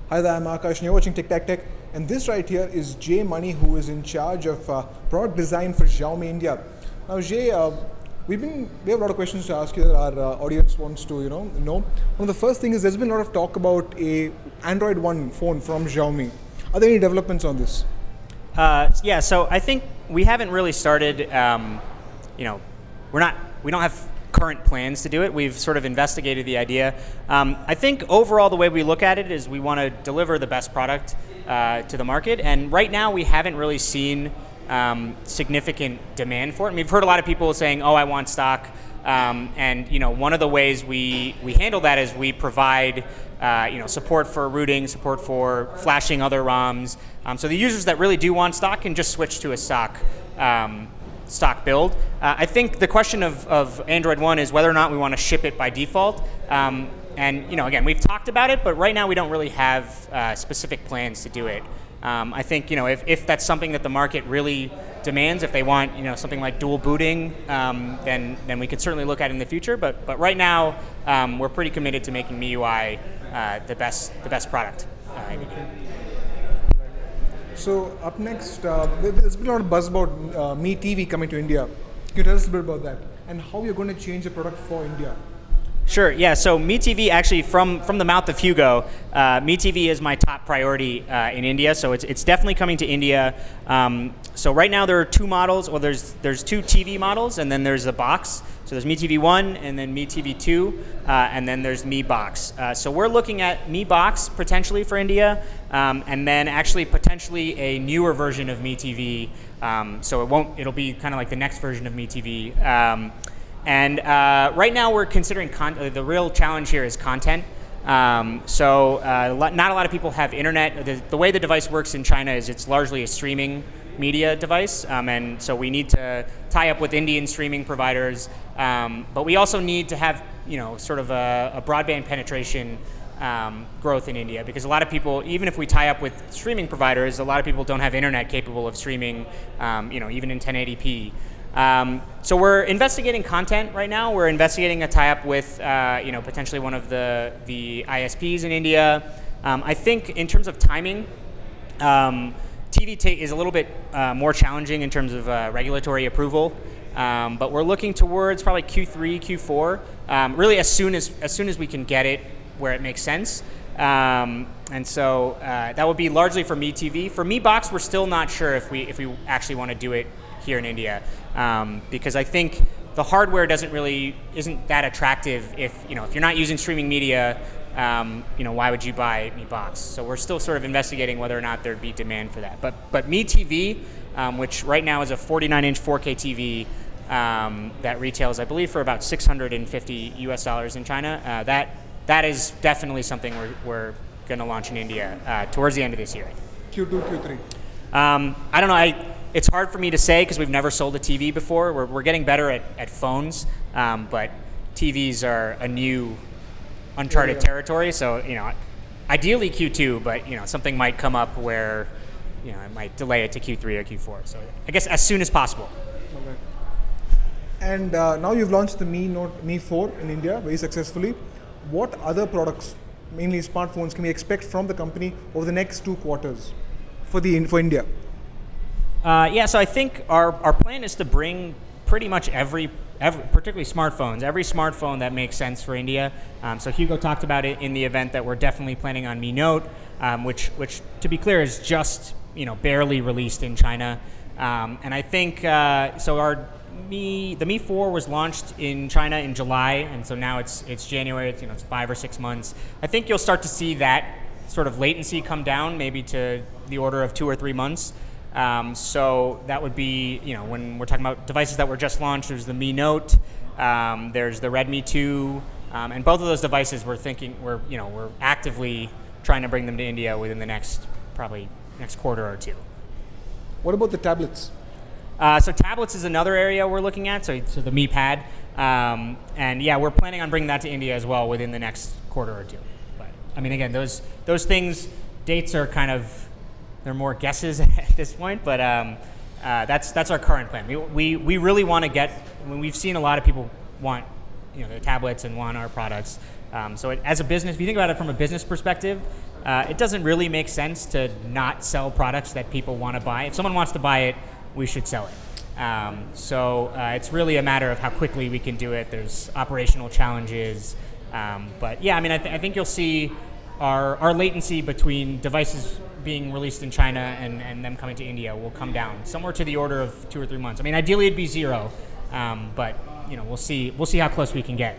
Hi there, I'm Akash and you're watching Tic Tac Tech. And this right here is Jay Money, who is in charge of product design for Xiaomi India. Now Jay, we have a lot of questions to ask you that our audience wants to know. One of the first things is there's been a lot of talk about a Android One phone from Xiaomi. Are there any developments on this? Yeah, so I think we haven't really started, we don't have current plans to do it. We've sort of investigated the idea. I think overall the way we look at it is we want to deliver the best product to the market, and right now we haven't really seen significant demand for it. And we've heard a lot of people saying, oh, I want stock, and one of the ways we handle that is we provide support for rooting, support for flashing other ROMs. So the users that really do want stock can just switch to a stock build. I think the question of Android One is whether or not we want to ship it by default. And again, we've talked about it, but right now we don't really have specific plans to do it. I think if that's something that the market really demands, if they want something like dual booting, then we could certainly look at it in the future. But right now we're pretty committed to making MIUI the best product. So up next, there's been a lot of buzz about Mi TV coming to India. Can you tell us a bit about that and how you're going to change the product for India? Sure, yeah, so Mi TV actually, from the mouth of Hugo, Mi TV is my top priority in India, so it's definitely coming to India. So right now there are two models, well there's two TV models, and then there's a box. So there's Mi TV 1 and then Mi TV 2, and then there's Mi Box. So we're looking at Mi Box potentially for India, and then actually potentially a newer version of Mi TV. So it'll be kind of like the next version of Mi TV. And right now we're considering the real challenge here is content. Not a lot of people have internet. The way the device works in China is it's largely a streaming media device, and so we need to tie up with Indian streaming providers. But we also need to have sort of a broadband penetration growth in India, because a lot of people, even if we tie up with streaming providers, a lot of people don't have internet capable of streaming, even in 1080p. So we're investigating content right now. We're investigating a tie-up with, potentially one of the ISPs in India. I think in terms of timing, TV is a little bit more challenging in terms of regulatory approval, but we're looking towards probably Q3, Q4, really as soon as we can get it where it makes sense. And so that would be largely for Mi TV. For Mi Box, we're still not sure if we actually want to do it here in India, because I think the hardware isn't that attractive if you're not using streaming media. Why would you buy Mi Box? So we're still sort of investigating whether or not there'd be demand for that. But Mi TV, which right now is a 49-inch 4K TV that retails, I believe, for about $650 US in China, that is definitely something we're going to launch in India towards the end of this year. Q2, Q3? I don't know. It's hard for me to say because we've never sold a TV before. We're getting better at phones, but TVs are a new, uncharted territory. So ideally Q2, but something might come up where it might delay it to Q3 or Q4. So I guess as soon as possible. Okay. And now you've launched the Mi 4 in India very successfully. What other products, mainly smartphones, can we expect from the company over the next 2 quarters for India? Yeah, so I think our plan is to bring pretty much every particularly smartphones, every smartphone that makes sense for India. So Hugo talked about it in the event that we're definitely planning on Mi Note, which to be clear is just barely released in China. And I think so the Mi 4 was launched in China in July, and so now it's January. It's 5 or 6 months. I think you'll start to see that sort of latency come down, maybe to the order of 2 or 3 months. So that would be, when we're talking about devices that were just launched, there's the Mi Note, there's the Redmi 2, and both of those devices we're actively trying to bring them to India within the next quarter or 2. What about the tablets? So tablets is another area we're looking at, so the Mi Pad, and yeah, we're planning on bringing that to India as well within the next quarter or 2. But I mean, again, those things, dates are kind of, they're more guesses at this point, but that's our current plan. We really want to we've seen a lot of people want their tablets and want our products. So as a business, if you think about it from a business perspective, it doesn't really make sense to not sell products that people want to buy. If someone wants to buy it, we should sell it. So it's really a matter of how quickly we can do it. There's operational challenges. But yeah, I mean, I think you'll see our latency between devices being released in China and them coming to India will come down somewhere to the order of 2 or 3 months. I mean, ideally it'd be 0, but we'll see how close we can get.